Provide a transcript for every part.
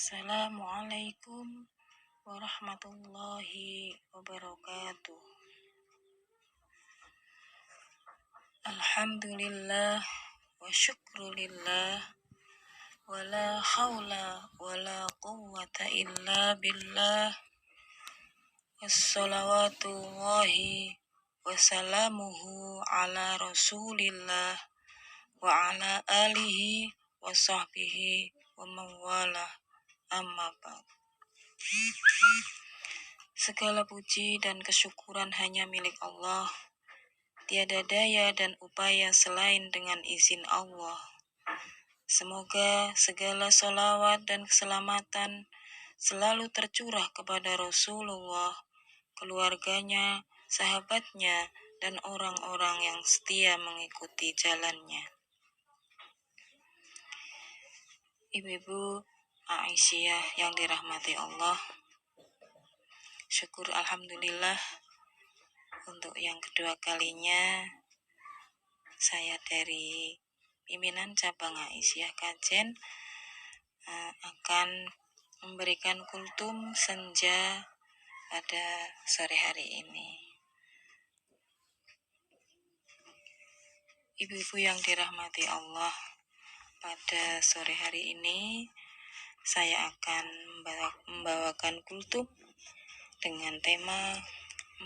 Assalamualaikum warahmatullahi wabarakatuh. Alhamdulillah wa syukrulillah wa la hawla wa la quwwata illa billah. Wassalawatullahi wa salamuhu ala rasulillah wa ala alihi wa sahbihi wa mawalah. Amma ba'd. Segala puji dan kesyukuran hanya milik Allah. Tiada daya dan upaya selain dengan izin Allah. Semoga segala sholawat dan keselamatan selalu tercurah kepada Rasulullah, keluarganya, sahabatnya, dan orang-orang yang setia mengikuti jalannya. Ibu-ibu Aisyah yang dirahmati Allah, syukur alhamdulillah untuk yang kedua kalinya saya dari pimpinan cabang Aisyah Kajen akan memberikan kultum senja pada sore hari ini. Ibu-ibu yang dirahmati Allah, pada sore hari ini saya akan membawakan kultum dengan tema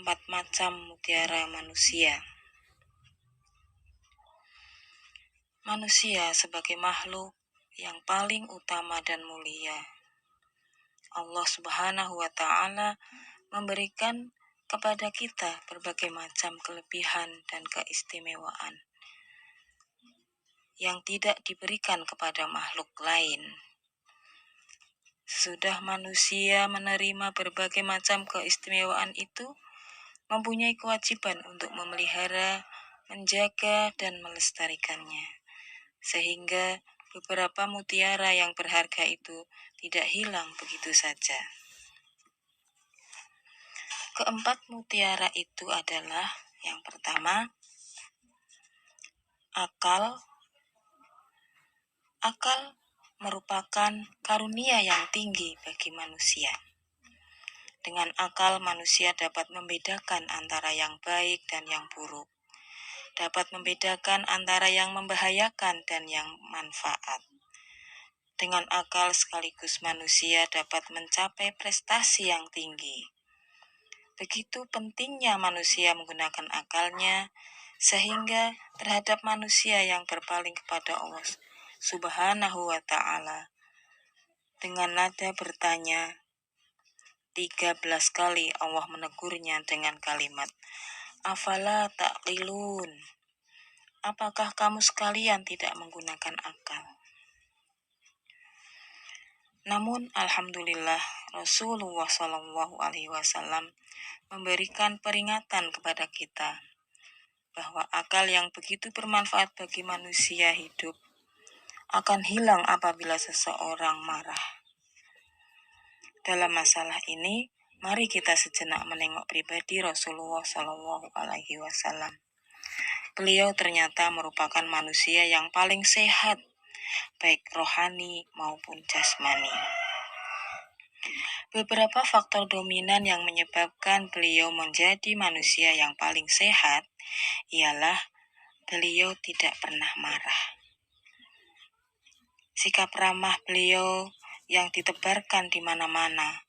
4 macam mutiara manusia. Manusia sebagai makhluk yang paling utama dan mulia. Allah Subhanahu wa Ta'ala memberikan kepada kita berbagai macam kelebihan dan keistimewaan yang tidak diberikan kepada makhluk lain. Sesudah manusia menerima berbagai macam keistimewaan itu, mempunyai kewajiban untuk memelihara, menjaga, dan melestarikannya, sehingga beberapa mutiara yang berharga itu tidak hilang begitu saja. Keempat mutiara itu adalah yang pertama, akal. Akal merupakan karunia yang tinggi bagi manusia. Dengan akal, manusia dapat membedakan antara yang baik dan yang buruk, dapat membedakan antara yang membahayakan dan yang manfaat. Dengan akal sekaligus manusia dapat mencapai prestasi yang tinggi. Begitu pentingnya manusia menggunakan akalnya, sehingga terhadap manusia yang berpaling kepada Allah Subhanahu wa Ta'ala dengan nada bertanya 13 kali, Allah menegurnya dengan kalimat, afala ta'qilun, apakah kamu sekalian tidak menggunakan akal? Namun alhamdulillah Rasulullah SAW memberikan peringatan kepada kita bahwa akal yang begitu bermanfaat bagi manusia hidup akan hilang apabila seseorang marah. Dalam masalah ini, mari kita sejenak menengok pribadi Rasulullah SAW. Beliau ternyata merupakan manusia yang paling sehat, baik rohani maupun jasmani. Beberapa faktor dominan yang menyebabkan beliau menjadi manusia yang paling sehat ialah beliau tidak pernah marah. Sikap ramah beliau yang ditebarkan di mana-mana,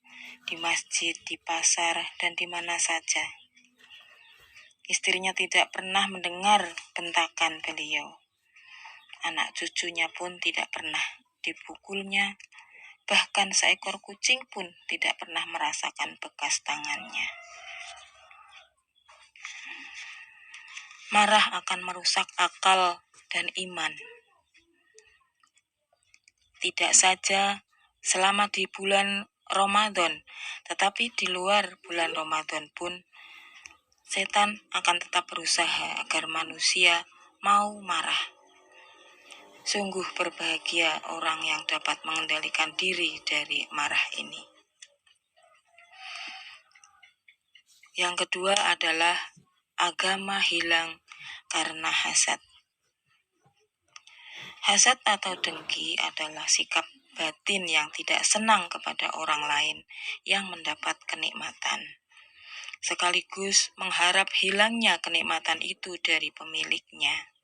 di masjid, di pasar, dan di mana saja. Istrinya tidak pernah mendengar bentakan beliau. Anak cucunya pun tidak pernah dipukulnya. Bahkan seekor kucing pun tidak pernah merasakan bekas tangannya. Marah akan merusak akal dan iman. Tidak saja selama di bulan Ramadan, tetapi di luar bulan Ramadan pun, setan akan tetap berusaha agar manusia mau marah. Sungguh berbahagia orang yang dapat mengendalikan diri dari marah ini. Yang kedua adalah agama hilang karena hasad. Hasad atau dengki adalah sikap batin yang tidak senang kepada orang lain yang mendapat kenikmatan, sekaligus mengharap hilangnya kenikmatan itu dari pemiliknya.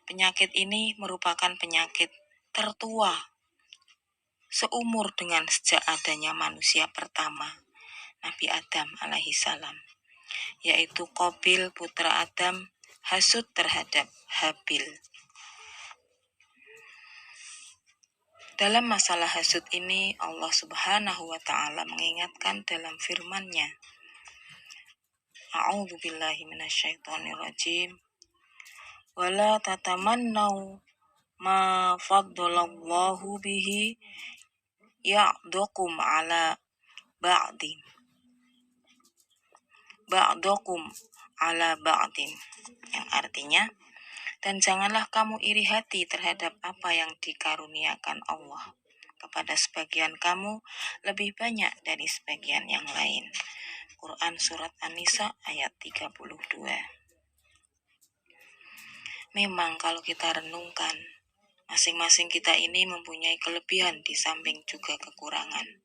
Penyakit ini merupakan penyakit tertua seumur dengan sejak adanya manusia pertama, Nabi Adam alaihissalam, yaitu Qabil putra Adam hasud terhadap Habil. Dalam masalah hasud ini, Allah Subhanahu wa Ta'ala mengingatkan dalam firman-Nya, A'udzu billahi minasyaitonir rajim. Wala tatamannau ma faddalallahu bihi ya'dukum ala ba'din yang artinya, dan janganlah kamu iri hati terhadap apa yang dikaruniakan Allah kepada sebagian kamu lebih banyak dari sebagian yang lain. Quran Surat An-Nisa ayat 32. Memang kalau kita renungkan, masing-masing kita ini mempunyai kelebihan di samping juga kekurangan.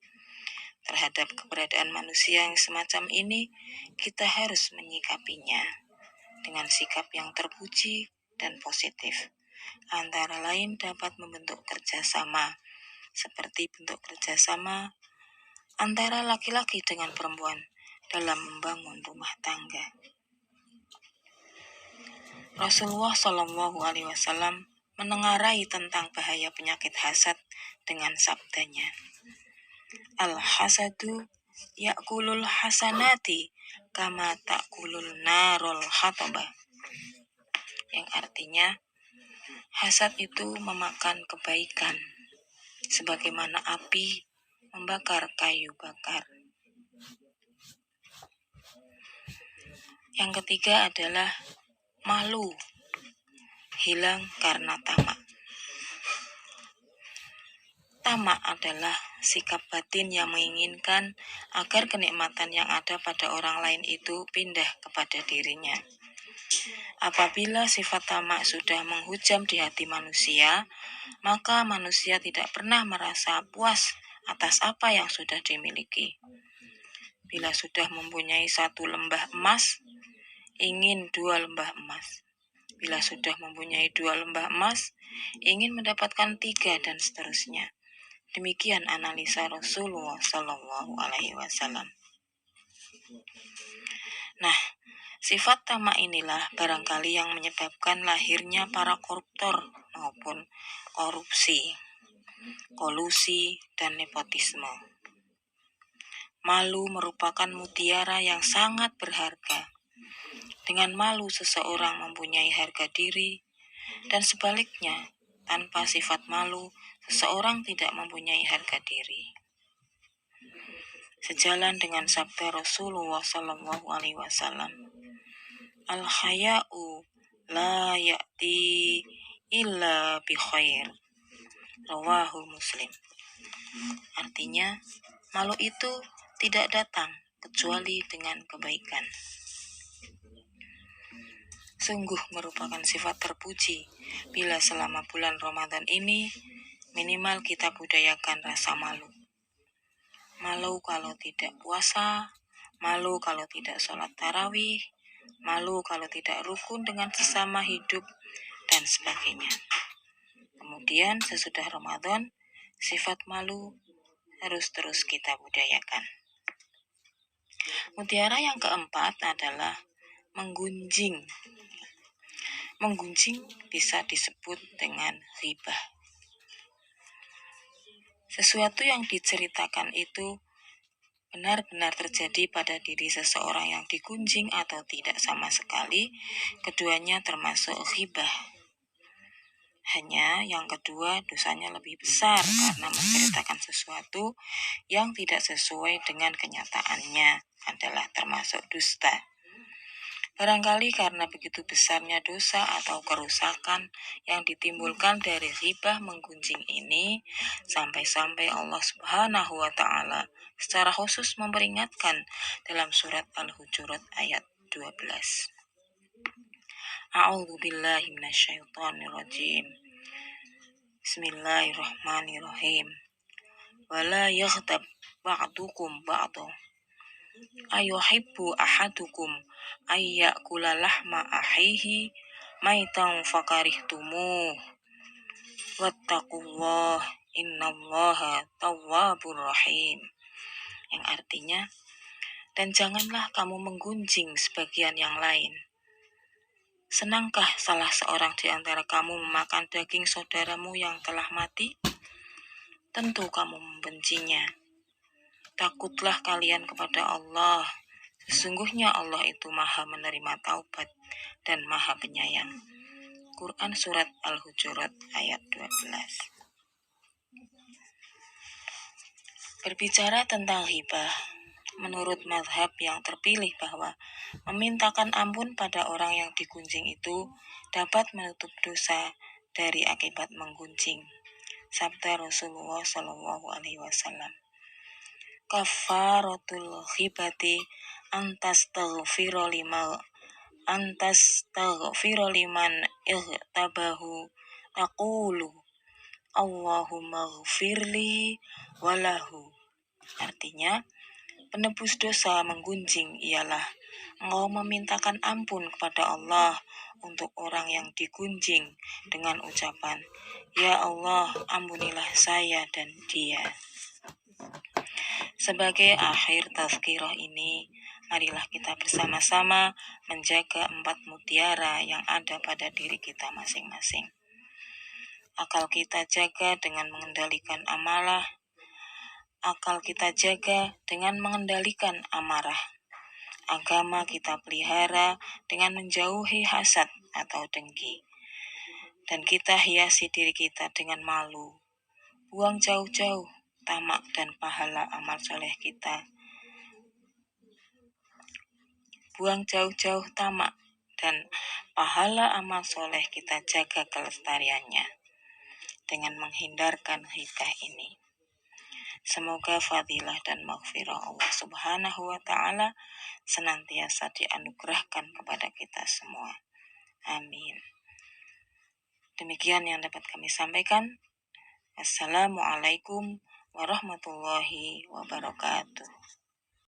Terhadap keberadaan manusia yang semacam ini, kita harus menyikapinya dengan sikap yang terpuji dan positif. Antara lain dapat membentuk kerjasama, seperti bentuk kerjasama antara laki-laki dengan perempuan dalam membangun rumah tangga. Rasulullah Shallallahu Alaihi Wasallam menengarai tentang bahaya penyakit hasad dengan sabdanya, Al-hasadu ya'kulul hasanati kama ta'kulul narul hataba, yang artinya, hasad itu memakan kebaikan sebagaimana api membakar kayu bakar. Yang ketiga adalah malu, hilang karena tamak. Tamak adalah sikap batin yang menginginkan agar kenikmatan yang ada pada orang lain itu pindah kepada dirinya. Apabila sifat tamak sudah menghujam di hati manusia, maka manusia tidak pernah merasa puas atas apa yang sudah dimiliki. Bila sudah mempunyai 1 lembah emas, ingin 2 lembah emas. Bila sudah mempunyai 2 lembah emas, ingin mendapatkan 3 dan seterusnya. Demikian analisa Rasulullah Shallallahu Alaihi Wasallam. Nah, sifat tamak inilah barangkali yang menyebabkan lahirnya para koruptor maupun korupsi, kolusi, dan nepotisme. Malu merupakan mutiara yang sangat berharga. Dengan malu seseorang mempunyai harga diri, dan sebaliknya, tanpa sifat malu, seseorang tidak mempunyai harga diri. Sejalan dengan sabda Rasulullah Shallallahu Alaihi Wasallam, Al-haya'u la ya'ti illa bi khair, rawahu Muslim. Artinya, malu itu tidak datang kecuali dengan kebaikan. Sungguh merupakan sifat terpuji bila selama bulan Ramadan ini minimal kita budayakan rasa malu. Malu kalau tidak puasa, malu kalau tidak sholat tarawih, malu kalau tidak rukun dengan sesama hidup, dan sebagainya. Kemudian sesudah Ramadan, sifat malu harus terus kita budayakan. Mutiara yang keempat adalah menggunjing. Menggunjing bisa disebut dengan ghibah. Sesuatu yang diceritakan itu benar-benar terjadi pada diri seseorang yang digunjing atau tidak sama sekali, keduanya termasuk ghibah. Hanya yang kedua dosanya lebih besar karena menceritakan sesuatu yang tidak sesuai dengan kenyataannya adalah termasuk dusta. Barangkali karena begitu besarnya dosa atau kerusakan yang ditimbulkan dari ghibah menggunjing ini, sampai-sampai Allah Subhanahu wa Ta'ala secara khusus memperingatkan dalam surat Al-Hujurat ayat 12. A'udzu billahi minasyaitonir rajim. Bismillahirrahmanirrahim. Wala yaghtab ba'dukum ba'da. Ayuhibbu ahadukum ayyakula lahma ahihi maitan fakarihtumuh. Wattaqullah innallaha tawwabur rahim. Yang artinya, dan janganlah kamu menggunjing sebagian yang lain. Senangkah salah seorang di antara kamu memakan daging saudaramu yang telah mati? Tentu kamu membencinya. Takutlah kalian kepada Allah. Sesungguhnya Allah itu Maha menerima taubat dan Maha penyayang. Quran Surat Al-Hujurat ayat 12. Berbicara tentang hibah, menurut mazhab yang terpilih bahwa memintakan ampun pada orang yang digunjing itu dapat menutup dosa dari akibat menggunjing. Sabda Rasulullah SAW. Kafaratul ghibati antastaghfira liman ightabahu taqulu Allahumma ghfirli walahu. Artinya, penebus dosa menggunjing ialah engkau memintakan ampun kepada Allah untuk orang yang digunjing dengan ucapan, Ya Allah, ampunilah saya dan dia. Sebagai akhir tazkirah ini, marilah kita bersama-sama menjaga 4 mutiara yang ada pada diri kita masing-masing. Akal kita jaga dengan mengendalikan amalah. Akal kita jaga dengan mengendalikan amarah. Agama kita pelihara dengan menjauhi hasad atau dengki. Dan kita hiasi diri kita dengan malu. Buang jauh-jauh tamak dan pahala amal soleh kita. Buang jauh-jauh tamak dan pahala amal soleh kita jaga kelestariannya dengan menghindarkan ghibah ini. Semoga fadilah dan maghfirah Allah Subhanahu wa Ta'ala senantiasa dianugerahkan kepada kita semua. Amin. Demikian yang dapat kami sampaikan. Assalamualaikum warahmatullahi wabarakatuh.